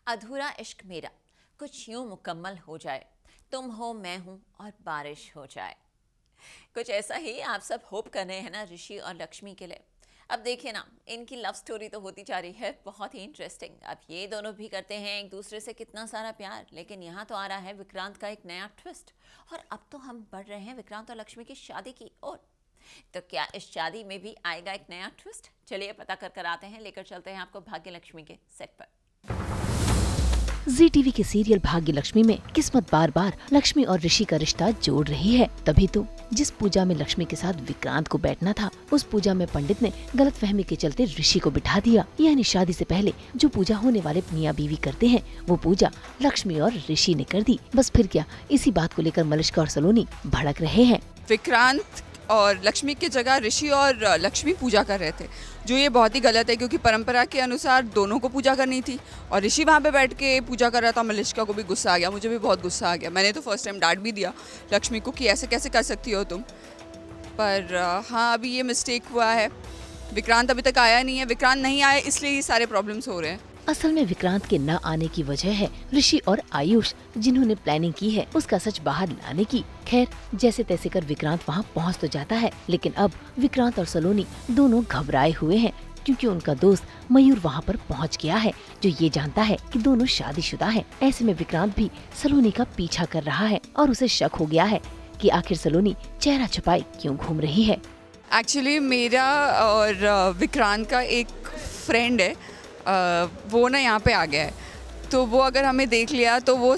अधूरा इश्क मेरा कुछ यूं मुकम्मल हो जाए, तुम हो मैं हूं और बारिश हो जाए। कुछ ऐसा ही आप सब होप कर रहे हैं ना ऋषि और लक्ष्मी के लिए। अब देखिए ना, इनकी लव स्टोरी तो होती जा रही है बहुत ही इंटरेस्टिंग। अब ये दोनों भी करते हैं एक दूसरे से कितना सारा प्यार, लेकिन यहाँ तो आ रहा है विक्रांत का एक नया ट्विस्ट। और अब तो हम बढ़ रहे हैं विक्रांत और लक्ष्मी की शादी की ओर। तो क्या इस शादी में भी आएगा एक नया ट्विस्ट? चलिए पता कर आते हैं, लेकर चलते हैं आपको भाग्य लक्ष्मी के सेट पर। जी टीवी के सीरियल भाग्य लक्ष्मी में किस्मत बार बार लक्ष्मी और ऋषि का रिश्ता जोड़ रही है। तभी तो जिस पूजा में लक्ष्मी के साथ विक्रांत को बैठना था, उस पूजा में पंडित ने गलतफहमी के चलते ऋषि को बिठा दिया। यानी शादी से पहले जो पूजा होने वाले मियाँ बीवी करते हैं, वो पूजा लक्ष्मी और ऋषि ने कर दी। बस फिर क्या, इसी बात को लेकर मलिष्का और सलोनी भड़क रहे हैं। विक्रांत और लक्ष्मी की जगह ऋषि और लक्ष्मी पूजा कर रहे थे, जो ये बहुत ही गलत है, क्योंकि परंपरा के अनुसार दोनों को पूजा करनी थी। और ऋषि वहाँ पे बैठ के पूजा कर रहा था। मलिष्का को भी गुस्सा आ गया, मुझे भी बहुत गुस्सा आ गया। मैंने तो फर्स्ट टाइम डांट भी दिया लक्ष्मी को कि ऐसे कैसे कर सकती हो तुम। पर हाँ, अभी ये मिस्टेक हुआ है। विक्रांत अभी तक आया नहीं है। विक्रांत नहीं आया इसलिए ये सारे प्रॉब्लम्स हो रहे हैं। असल में विक्रांत के न आने की वजह है ऋषि और आयुष, जिन्होंने प्लानिंग की है उसका सच बाहर लाने की। खैर, जैसे तैसे कर विक्रांत वहां पहुंच तो जाता है, लेकिन अब विक्रांत और सलोनी दोनों घबराए हुए हैं, क्योंकि उनका दोस्त मयूर वहां पर पहुंच गया है, जो ये जानता है कि दोनों शादीशुदा हैं। ऐसे में विक्रांत भी सलोनी का पीछा कर रहा है और उसे शक हो गया है कि आखिर सलोनी चेहरा छुपाए क्यों घूम रही है। एक्चुअली मेरा और विक्रांत का एक फ्रेंड है, वो ना यहाँ पे आ गया है। तो वो अगर हमें देख लिया तो वो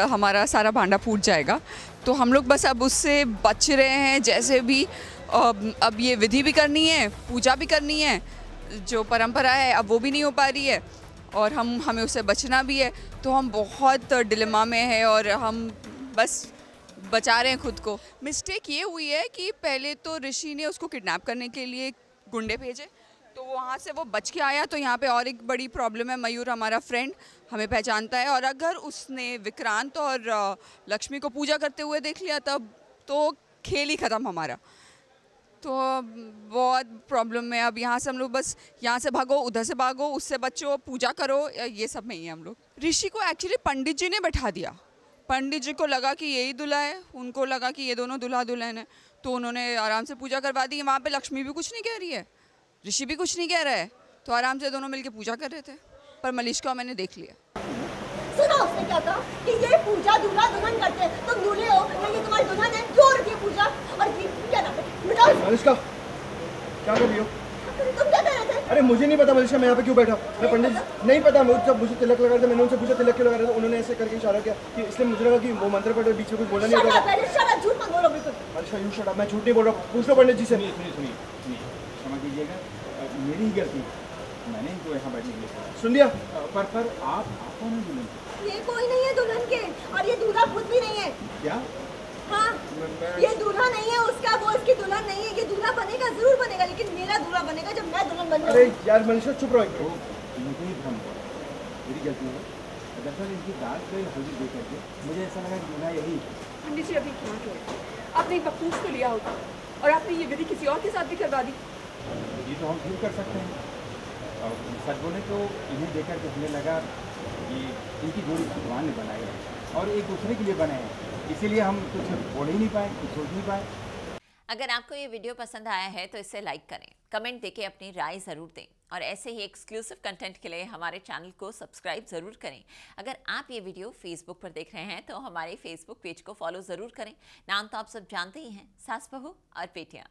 हमारा सारा भांडा फूट जाएगा। तो हम लोग बस अब उससे बच रहे हैं जैसे भी। अब ये विधि भी करनी है, पूजा भी करनी है, जो परंपरा है अब वो भी नहीं हो पा रही है, और हमें उससे बचना भी है। तो हम बहुत डिलेमा में हैं और हम बस बचा रहे हैं खुद को। मिस्टेक ये हुई है कि पहले तो ऋषि ने उसको किडनैप करने के लिए गुंडे भेजे, तो वहाँ से वो बच के आया। तो यहाँ पे और एक बड़ी प्रॉब्लम है, मयूर हमारा फ्रेंड हमें पहचानता है, और अगर उसने विक्रांत और लक्ष्मी को पूजा करते हुए देख लिया तब तो खेल ही ख़त्म हमारा। तो बहुत प्रॉब्लम है। अब यहाँ से हम लोग बस यहाँ से भागो, उधर से भागो, उससे बचो, पूजा करो, ये सब में ही हम लोग। ऋषि को एक्चुअली पंडित जी ने बैठा दिया। पंडित जी को लगा कि यही दूल्हा है, उनको लगा कि ये दोनों दूल्हा दुल्हन है, तो उन्होंने आराम से पूजा करवा दी। वहाँ पे लक्ष्मी भी कुछ नहीं कह रही है, ऋषि भी कुछ नहीं कह रहा है, तो आराम से दोनों मिलके पूजा कर रहे थे। पर मलिष्का मैंने देख लिया। सुना उसने क्या कहा कि ये पूजा दूल्हा दुल्हन करते हैं, तुम दूल्हे हो या ये तुम्हारी दुल्हन है, क्यों रखी है पूजा? और ये क्या नाम है? बताओ मलिष्का, क्या कर रही हो? तुम क्या कर रहे थे? अरे मुझे नहीं पता मलिष्का, मैं यहाँ पे क्यों बैठा? मैं पंडित नहीं पता। जब मुझे तिलक लगा रहे थे, मैंने उनसे पूछा तिलक क्यों लगा रहे थे, उन्होंने ऐसे करके इशारा किया कि इसलिए मुझे लगा कि वो मंत्र पढ़ रहे, बीच में कुछ बोला नहीं होगा। झूठ मत बोलो बिल्कुल। मलिष्का यू शट अप, मैं झूठ नहीं बोल रहा। पूछ लो पंडित जी से। सुनिए, क्षमा कीजिएगा, मेरी ही गलती, मैंने इनको यहाँ बैठने के लिए सुन लिया। पर आप कौन है दुल्हन? ये कोई नहीं है दुल्हन के, और ये दूल्हा खुद भी नहीं है। क्या? हाँ, ये दूल्हा नहीं है उसका, वो इसकी दुल्हन नहीं है। ये दूल्हा बनेगा, जरूर बनेगा, लेकिन मेरा दूल्हा बनेगा जब मैं दुल्हन बन जाऊंगी। अरे यार मलिष्का चुप रहो। मुझे ही भ्रम हुआ, मेरी गलती है। दरअसल इनकी दाल पे हल्दी दे करके मुझे ऐसा लगा कि दूल्हा यही। पंडित जी, अभी क्या किया? आपने एक बकूस को लिया होगा और आपने ये विधि किसी और के साथ भी करवा दी। ये तो हम फिर कर सकते हैं। और सच बोले तो इन्हें देखकर के हमें लगा कि इनकी जोड़ी भगवान ने बनाई है और एक दूसरे के लिए बनाए हैं, इसीलिए हम कुछ बोल ही नहीं पाए, कुछ सोच नहीं पाए। अगर आपको ये वीडियो पसंद आया है तो इसे लाइक करें, कमेंट देके अपनी राय ज़रूर दें, और ऐसे ही एक्सक्लूसिव कंटेंट के लिए हमारे चैनल को सब्सक्राइब ज़रूर करें। अगर आप ये वीडियो फेसबुक पर देख रहे हैं तो हमारे फेसबुक पेज को फॉलो ज़रूर करें। नाम तो आप सब जानते ही हैं, सास बहू और बेटियाँ।